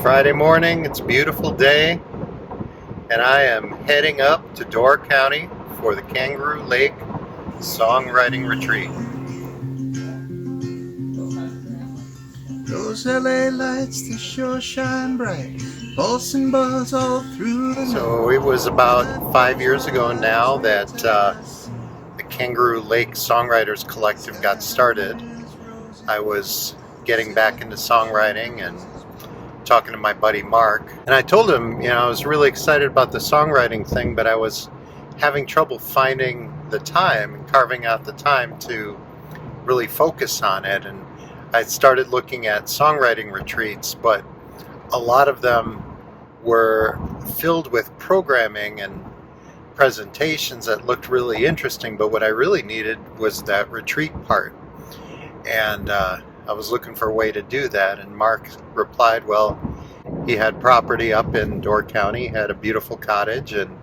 Friday morning, it's a beautiful day, and I am heading up to Door County for the Kangaroo Lake Songwriting Retreat. Those LA lights, they sure shine bright, pulsing buzz all through the night. So it was about 5 years ago now that the Kangaroo Lake Songwriters Collective got started. I was getting back into songwriting and talking to my buddy Mark, and I told him, I was really excited about the songwriting thing, but I was having trouble finding the time and carving out the time to really focus on it. And I started looking at songwriting retreats, but a lot of them were filled with programming and presentations that looked really interesting, but what I really needed was that retreat part. And I was looking for a way to do that, and Mark replied, well, he had property up in Door County, had a beautiful cottage, and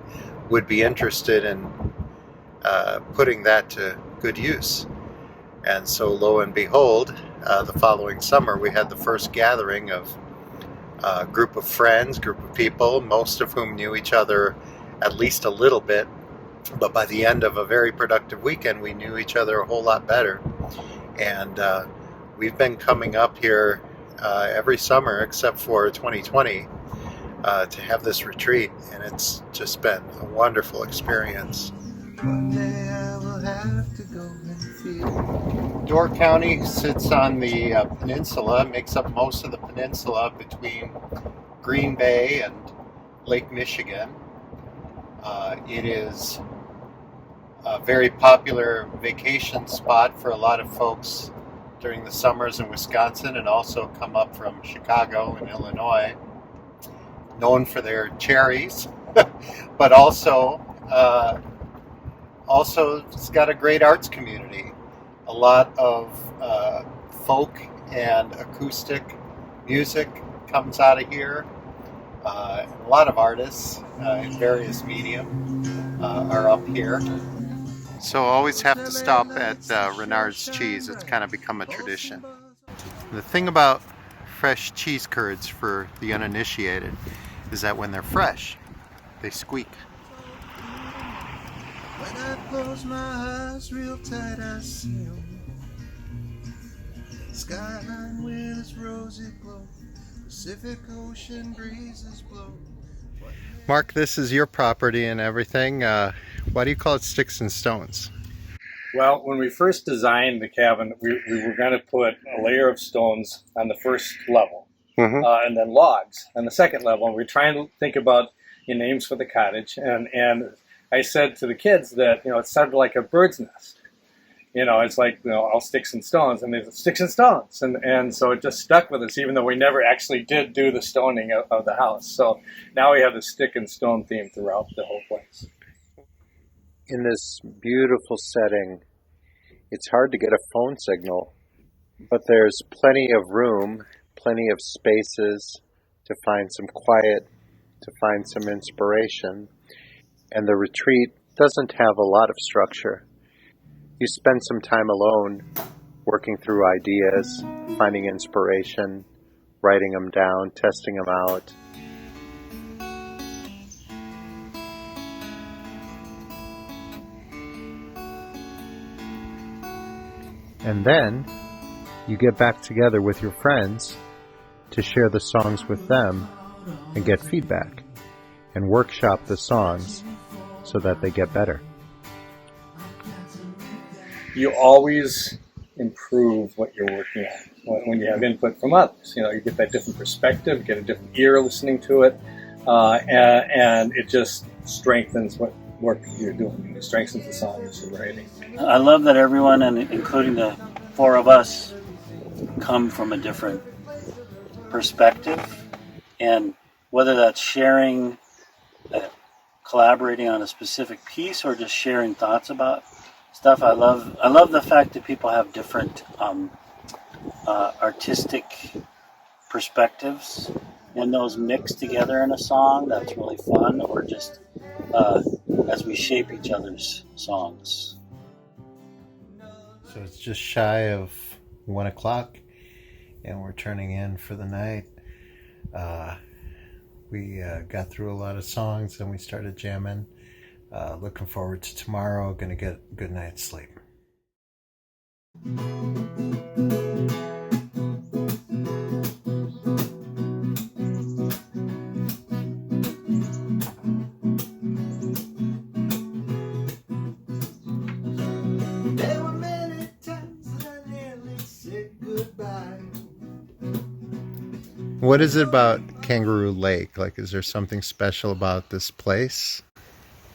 would be interested in putting that to good use. And so lo and behold, the following summer we had the first gathering of a group of friends, group of people, most of whom knew each other at least a little bit, but by the end of a very productive weekend we knew each other a whole lot better. And we've been coming up here every summer except for 2020 to have this retreat, and it's just been a wonderful experience. One day I will have to go and feel. Door County sits on the peninsula, makes up most of the peninsula between Green Bay and Lake Michigan. It is a very popular vacation spot for a lot of folks during the summers in Wisconsin, and also come up from Chicago and Illinois, known for their cherries, but also it's got a great arts community. A lot of folk and acoustic music comes out of here. A lot of artists in various mediums are up here. So always have to stop at Renard's Cheese. It's kind of become a tradition. The thing about fresh cheese curds for the uninitiated is that when they're fresh, they squeak. When I close my eyes real tight, I see 'em. Skyline with its rosy glow, Pacific Ocean breezes blow. Mark, this is your property and everything. Why do you call it Sticks and Stones? Well, when we first designed the cabin, we were going to put a layer of stones on the first level, and then logs on the second level. And we were trying to think about names for the cottage, and I said to the kids that it sounded like a bird's nest. It's like all sticks and stones, and there's sticks and stones, and so it just stuck with us, even though we never actually did do the stoning of the house. So now we have the stick and stone theme throughout the whole place. In this beautiful setting, it's hard to get a phone signal, but there's plenty of room, plenty of spaces to find some quiet, to find some inspiration. And the retreat doesn't have a lot of structure. You spend some time alone, working through ideas, finding inspiration, writing them down, testing them out. And then you get back together with your friends to share the songs with them and get feedback and workshop the songs so that they get better. You always improve what you're working on when you have input from others. You get that different perspective, get a different ear listening to it, and it just strengthens what work you're doing. It strengthens the songs you're writing. I love that everyone, and including the four of us, come from a different perspective, and whether that's sharing, collaborating on a specific piece, or just sharing thoughts about stuff. I love the fact that people have different artistic perspectives. When those mix together in a song, that's really fun. Or just as we shape each other's songs. So it's just shy of 1 o'clock, and we're turning in for the night. We got through a lot of songs and we started jamming. Looking forward to tomorrow. Gonna get a good night's sleep. There were many times that I nearly said goodbye. What is it about Kangaroo Lake? Like, is there something special about this place?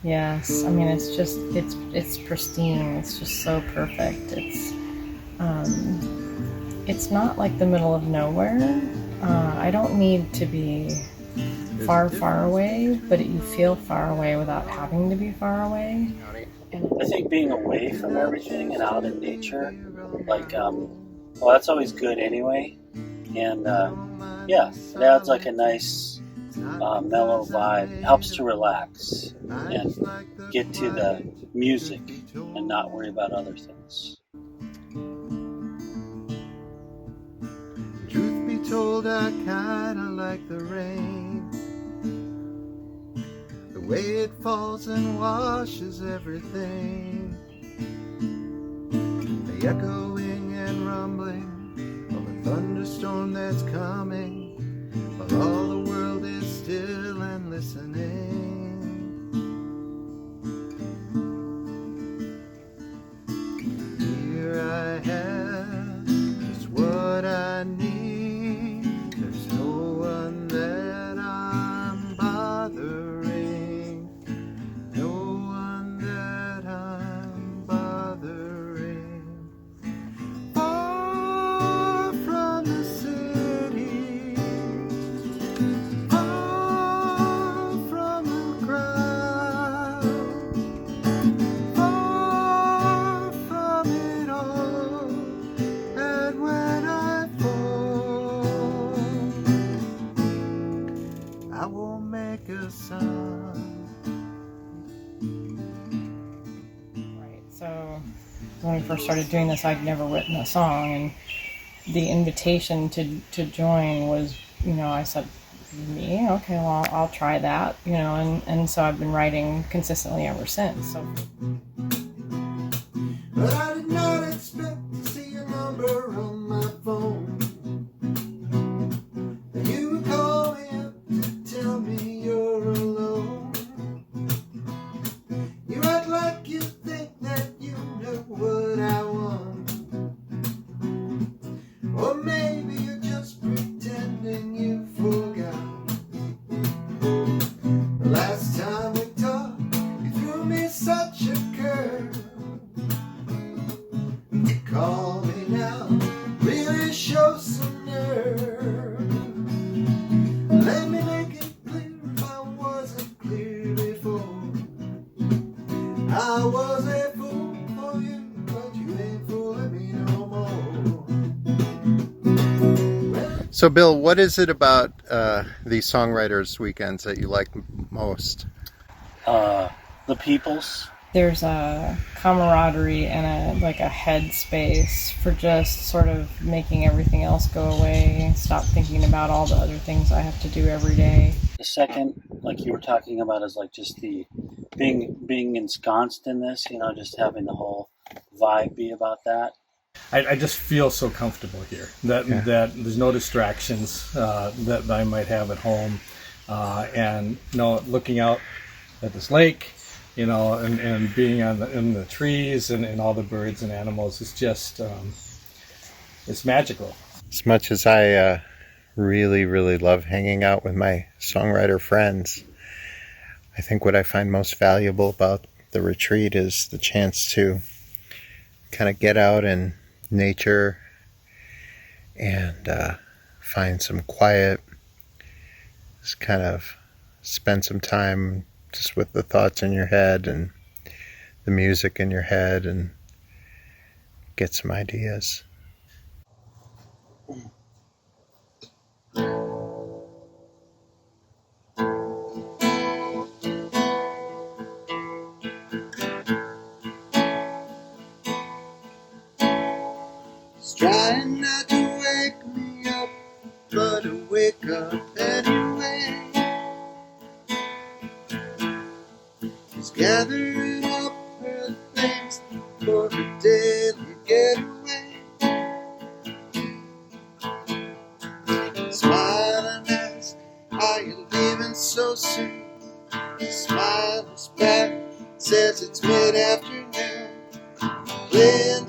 Yes, I mean it's pristine. It's just so perfect. It's not like the middle of nowhere. I don't need to be far away, but you feel far away without having to be far away. And I think being away from everything and out in nature, like, well, that's always good anyway. And yeah, it adds like a nice mellow vibe. It helps to relax and get to the music and not worry about other things. Truth be told, I kinda like the rain, the way it falls and washes everything, the echoing and rumbling of a thunderstorm that's coming, while all the world is still and listening. Here I have just what I need. There's no one that I'm bothering, no one that I'm bothering. Far from the city, far from the crowd, far from it all. And when I fall, I won't make a sound. Right. So when we first started doing this, I'd never written a song, and the invitation to join was, I said, me? Okay, well, I'll try that, and so I've been writing consistently ever since. So. But I did not expect to see your number on my phone. And you would call me up to tell me you're alone. You act like you think that you know what I want. Or maybe you're just pretending you forgot. The last time we talked, you threw me such a curve. Call me now, really show some nerve. Let me make it clear if I wasn't clear before. I was a fool for you, but you ain't fooling me no more. So, Bill, what is it about these songwriters weekends that you like most? The peoples. There's a camaraderie and a headspace for just sort of making everything else go away, stop thinking about all the other things I have to do every day. The second, like you were talking about, is like just the being ensconced in this, just having the whole vibe be about that. I just feel so comfortable here that there's no distractions that I might have at home, and looking out at this lake, and being in the trees and all the birds and animals is just it's magical. As much as I really, really love hanging out with my songwriter friends, I think what I find most valuable about the retreat is the chance to kind of get out in nature and find some quiet, just kind of spend some time just with the thoughts in your head and the music in your head and get some ideas. It's trying not to wake me up, but it wake up anyway. She's gathering up her things for her daily getaway. Smiling as, are you leaving so soon? She smiles back, says it's mid-afternoon. Playing